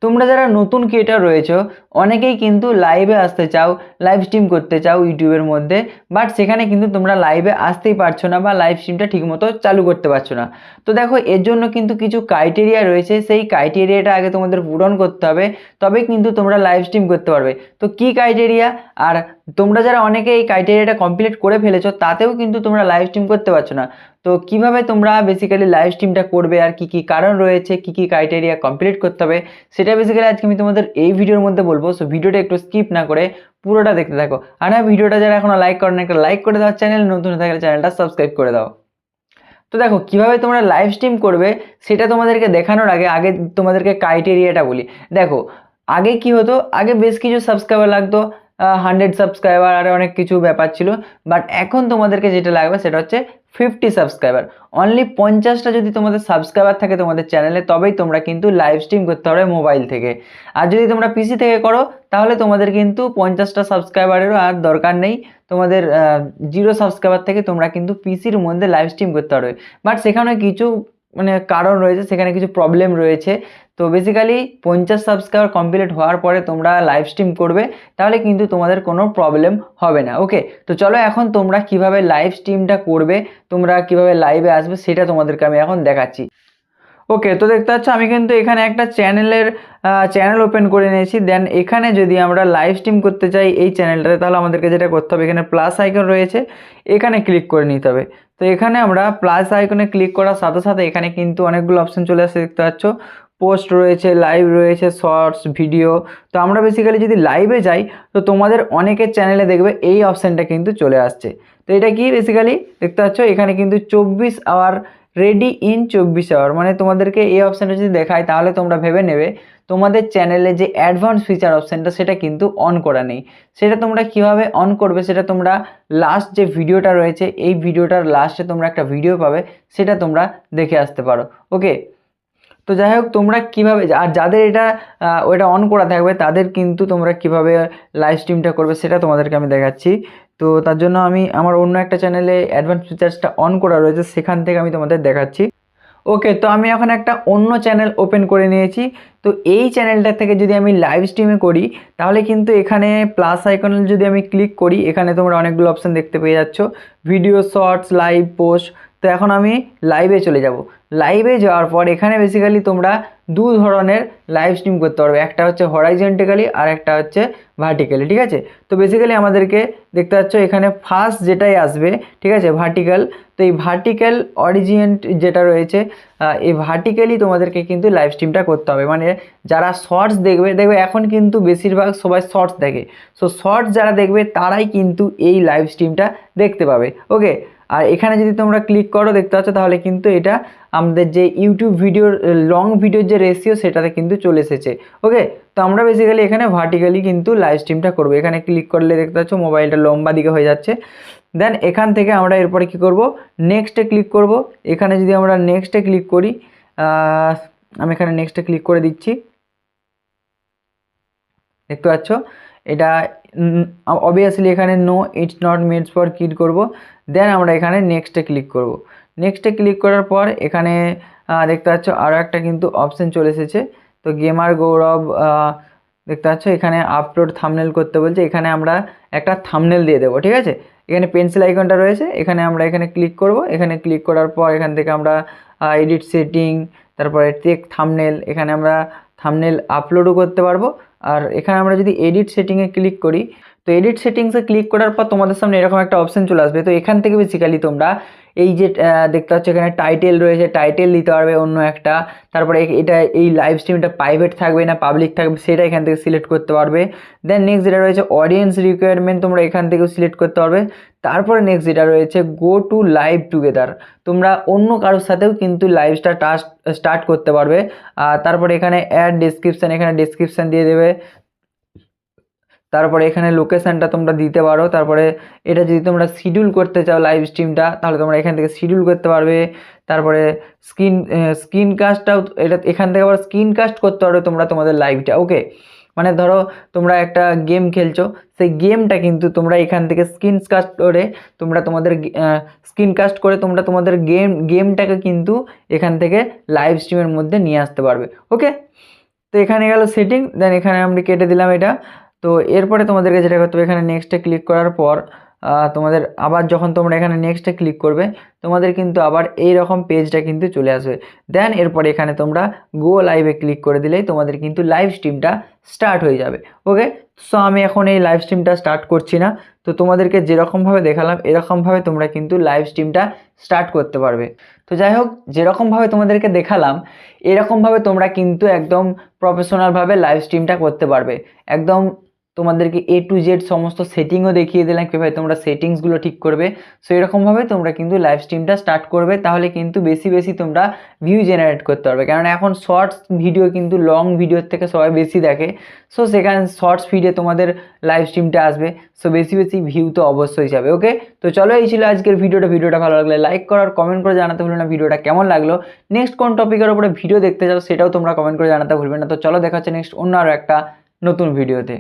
তোমরা যারা নতুন ক্রিয়েটার রয়েছো অনেকেই কিন্তু লাইভে আসতে চাও, লাইভ স্ট্রিম করতে চাও ইউটিউবের মধ্যে, বাট সেখানে কিন্তু তোমরা লাইভে আসতেই পারছো না বা লাইভ স্ট্রিমটা ঠিকমতো চালু করতে পারছো না। তো দেখো, এর জন্য কিন্তু কিছু ক্রাইটেরিয়া রয়েছে, সেই ক্রাইটেরিয়াটা আগে তোমাদের পূরণ করতে হবে, তবেই কিন্তু তোমরা লাইভ স্ট্রিম করতে পারবে। তো কি ক্রাইটেরিয়া? আর তোমরা যারা অনেকে এই ক্রাইটেরিয়াটা কমপ্লিট করে ফেলেছো তাতেও কিন্তু তোমরা লাইভ স্ট্রিম করতে পারছো না। তো কিভাবে তোমরা বেসিক্যালি লাইভ স্ট্রিমটা করবে আর কি কি কারণ রয়েছে, কি কি ক্রাইটেরিয়া কমপ্লিট করতে হবে, সেটা বেসিক্যালি আজকে আমি তোমাদের এই ভিডিওর মধ্যে বলবো। সো ভিডিওটা একটু স্কিপ না করে পুরোটা দেখতে থাকো। আর হ্যাঁ, ভিডিওটা যারা এখনো লাইক করেন একটা লাইক করে দাও, চ্যানেল নতুন হয়ে থাকলে চ্যানেলটা সাবস্ক্রাইব করে দাও। তো দেখো, কিভাবে তোমরা লাইভ স্ট্রিম করবে সেটা তোমাদেরকে দেখানোর আগে আগে তোমাদেরকে ক্রাইটেরিয়াটা বলি। দেখো, আগে কি হতো, আগে বেশ কিছু সাবস্ক্রাইবার লাগতো, 100 সাবস্ক্রাইবার আর অনেক কিছু ব্যাপার ছিল। বাট এখন তোমাদেরকে যেটা লাগবে সেটা হচ্ছে 50 সাবস্ক্রাইবার। অনলি 50টা যদি তোমাদের সাবস্ক্রাইবার থাকে তোমাদের চ্যানেলে, তবেই তোমরা কিন্তু লাইভ স্ট্রিম করতে পারবে মোবাইল থেকে। আর যদি তোমরা পিসি থেকে করো তাহলে তোমাদের কিন্তু 50টা সাবস্ক্রাইবারেরও আর দরকার নেই। তোমাদের 0 সাবস্ক্রাইবার থেকে তোমরা কিন্তু পিসির মধ্যে লাইভ স্ট্রিম করতে পারবে। বাট সেখানে কিছু কারণ রয়েছে, সেখানে কিছু প্রবলেম রয়েছে। তো বেসিক্যালি 50 সাবস্ক্রাইবার কমপ্লিট হওয়ার পরে তোমরা লাইভ স্ট্রিম করবে, তাহলে কিন্তু তোমাদের কোনো প্রবলেম হবে না। ওকে, তো চলো এখন তোমরা কিভাবে লাইভ স্ট্রিমটা করবে, তোমরা কিভাবে লাইভে আসবে সেটা তোমাদেরকে আমি এখন দেখাচ্ছি। ওকে, তো দেখতে পাচ্ছ আমি কিন্তু এখানে একটা চ্যানেল ওপেন করে নিয়েছি। দেন এখানে যদি আমরা লাইভ স্ট্রিম করতে চাই এই চ্যানেলটাতে, তাহলে আমাদেরকে যেটা করতে হবে, এখানে প্লাস আইকন রয়েছে, এখানে ক্লিক করে নিতে হবে। তো এখানে আমরা প্লাস আইকনে ক্লিক করার সাথে সাথে এখানে কিন্তু অনেকগুলো অপশন চলে আসছে, দেখতে পাচ্ছ। পোস্ট রয়েছে, লাইভ রয়েছে, শর্টস, ভিডিও। তো আমরা বেসিক্যালি যদি লাইভে যাই তো তোমাদের অনেকের চ্যানেলে দেখবে এই অপশানটা কিন্তু চলে আসছে। তো এটা কি বেসিক্যালি দেখতে পাচ্ছ, এখানে কিন্তু 24 আওয়ার রেডি ইন 24 আওয়ার, মানে তোমাদেরকে এই অপশানটা যদি দেখায় তাহলে তোমরা ভেবে নেবে তোমাদের চ্যানেলে যে অ্যাডভান্স ফিচার অপশানটা সেটা কিন্তু অন করা নেই। সেটা তোমরা কিভাবে অন করবে সেটা তোমরা লাস্ট যে ভিডিওটা রয়েছে এই ভিডিওটার লাস্টে তোমরা একটা ভিডিও পাবে, সেটা তোমরা দেখে আসতে পারো। ওকে, তো যাই হোক, তোমরা কিভাবে, আর যাদের এটা ওইটা অন করা থাকবে তাদের কিন্তু তোমরা কিভাবে লাইভ স্ট্রিমটা করবে সেটা তোমাদেরকে আমি দেখাচ্ছি। তো তার জন্য আমি আমার অন্য একটা চ্যানেলে অ্যাডভান্স ফিচার্সটা অন করা রয়েছে, সেখান থেকে আমি তোমাদের দেখাচ্ছি। ওকে, তো আমি এখন একটা অন্য চ্যানেল ওপেন করে নিয়েছি। তো এই চ্যানেলটা থেকে যদি আমি লাইভ স্ট্রিমে করি তাহলে কিন্তু এখানে প্লাস আইকনে যদি আমি ক্লিক করি, এখানে তোমরা অনেকগুলো অপশান দেখতে পেয়ে যাচ্ছ, ভিডিও, শর্টস, লাইভ, পোস্ট। তো এখন আমি লাইভে চলে যাব। লাইভে যাওয়ার পর এখানে বেসিক্যালি তোমরা দু ধরনের লাইভ স্ট্রিম করতে পারবে, একটা হচ্ছে হরাইজন্টালি আর একটা হচ্ছে ভার্টিক্যালি। ঠিক আছে, তো বেসিক্যালি আমাদেরকে দেখতে পাচ্ছ এখানে ফার্স্ট যেটাই আসবে, ঠিক আছে, ভার্টিক্যাল। তো এই ভার্টিক্যাল অরিজিয়েন্ট যেটা রয়েছে, এই ভার্টিক্যালি তোমাদেরকে কিন্তু লাইভ স্ট্রিমটা করতে হবে। মানে যারা শর্টস দেখবে দেখবে এখন কিন্তু বেশিরভাগ সবাই শর্টস দেখে। সো শর্টস যারা দেখবে তারাই কিন্তু এই লাইভ স্ট্রিমটা দেখতে পাবে। ওকে, আর এখানে যদি তোমরা ক্লিক করো দেখতে পাচ্ছ তাহলে কিন্তু এটা আমাদের যে ইউটিউব ভিডিওর লং ভিডিওর যে রেশিও সেটাতে কিন্তু চলে এসেছে। ওকে, তো আমরা বেসিক্যালি এখানে ভার্টিক্যালি কিন্তু লাইভ স্ট্রিমটা করবো। এখানে ক্লিক করলে দেখতে পাচ্ছ মোবাইলটা লম্বা দিকে হয়ে যাচ্ছে। দেন এখান থেকে আমরা এরপরে কি করব, নেক্সটে ক্লিক করব। এখানে যদি আমরা নেক্সটে ক্লিক করি, আমি এখানে নেক্সটে ক্লিক করে দিচ্ছি। দেখতে পাচ্ছ এটা অবভিয়াসলি এখানে no it's not made for kid করব। দেন আমরা এখানে নেক্সটে ক্লিক করব। নেক্সটে ক্লিক করার পর এখানে দেখতে পাচ্ছ আরও একটা কিন্তু অপশান চলে এসেছে। তো গেমার গৌরব, দেখতে পাচ্ছ এখানে আপলোড থাম্বনেল করতে বলছে, এখানে আমরা একটা থাম্বনেল দিয়ে দেবো। ঠিক আছে, এখানে পেন্সিল আইকনটা রয়েছে, এখানে আমরা এখানে ক্লিক করব। এখানে ক্লিক করার পর এখান থেকে আমরা এডিট সেটিং, তারপরে টেক থাম্বনেল, এখানে আমরা থাম্বনেল আপলোডও করতে পারবো। আর এখানে আমরা যদি এডিট সেটিংয়ে ক্লিক করি, তো এডিট সেটিংসে ক্লিক করার পর তোমাদের সামনে এরকম একটা অপশান চলে আসবে। তো এখান থেকে বেসিক্যালি তোমরা এই যে দেখতে পাচ্ছ এখানে টাইটেল রয়েছে, টাইটেল দিতে পারবে অন্য একটা। তারপরে এটা এই লাইভ স্ট্রিমটা প্রাইভেট থাকবে না পাবলিক থাকবে সেটা এখান থেকে সিলেক্ট করতে পারবে। দেন নেক্সট যেটা রয়েছে অডিয়েন্স রিকোয়ারমেন্ট, তোমরা এখান থেকেও সিলেক্ট করতে পারবে। তারপরে নেক্সট যেটা রয়েছে গো টু লাইভ টুগেদার, তোমরা অন্য কারোর সাথেও কিন্তু লাইভটা স্টার্ট করতে পারবে। আর তারপরে এখানে অ্যাড ডেসক্রিপশান, এখানে ডেসক্রিপশান দিয়ে দেবে। তারপরে এখানে লোকেশানটা তোমরা দিতে পারো। তারপরে এটা যদি তোমরা শিডিউল করতে চাও লাইভ স্ট্রিমটা, তাহলে তোমরা এখান থেকে শিডিউল করতে পারবে। তারপরে স্ক্রিন কাস্টটাও এটা এখান থেকে আবার স্ক্রিন কাস্ট করতে পারো তোমরা তোমাদের লাইভটা। ওকে, মানে ধরো তোমরা একটা গেম খেলছো, সেই গেমটা কিন্তু তোমরা এখান থেকে স্ক্রিন কাস্ট করে তোমরা তোমাদের তোমরা তোমাদের গেমটাকে কিন্তু এখান থেকে লাইভ স্ট্রিমের মধ্যে নিয়ে আসতে পারবে। ওকে, তো এখানে গেল সেটিং, দেন এখানে আমরা কেটে দিলাম এটা। তো এরপরে তোমাদেরকে যেটা করতে হবে, এখানে নেক্সটে ক্লিক করার পর তোমাদের আবার যখন তোমরা এখানে নেক্সটে ক্লিক করবে তোমাদের কিন্তু আবার এই রকম পেজটা কিন্তু চলে আসবে। দেন এরপরে এখানে তোমরা গো লাইভে ক্লিক করে দিলেই তোমাদের কিন্তু লাইভ স্ট্রিমটা স্টার্ট হয়ে যাবে। ওকে, সো আমি এখন এই লাইভ স্ট্রিমটা স্টার্ট করছি না। তো তোমাদেরকে যেরকমভাবে দেখালাম এরকমভাবে তোমরা কিন্তু লাইভ স্ট্রিমটা স্টার্ট করতে পারবে। তো যাই হোক, যেরকমভাবে তোমাদেরকে দেখালাম এরকমভাবে তোমরা কিন্তু একদম প্রফেশনালভাবে লাইভ স্ট্রিমটা করতে পারবে। একদম তোমাদেরকে A to Z সমস্ত সেটিংও দেখিয়ে দিলাম কীভাবে তোমরা সেটিংসগুলো ঠিক করবে। সো এরকমভাবে তোমরা কিন্তু লাইভ স্ট্রিমটা স্টার্ট করবে, তাহলে কিন্তু বেশি বেশি তোমরা ভিউ জেনারেট করতে পারবে। কারণ এখন শর্টস ভিডিও কিন্তু লং ভিডিওর থেকে সবাই বেশি দেখে। সো সেখানে শর্টস ভিডিও তোমাদের লাইভ স্ট্রিমটা আসবে, সো বেশি বেশি ভিউ তো অবশ্যই যাবে। ওকে, তো চলো এই ছিল আজকের ভিডিওটা ভালো লাগলে লাইক করার কমেন্ট করে জানাতে ভুলবে না ভিডিওটা কেমন লাগলো। নেক্সট কোন টপিকের উপরে ভিডিও দেখতে চাও সেটাও তোমরা কমেন্ট করে জানাতে ভুলবে না। তো চলো দেখা হচ্ছে নেক্সট অন্য আরও একটা নতুন ভিডিওতে।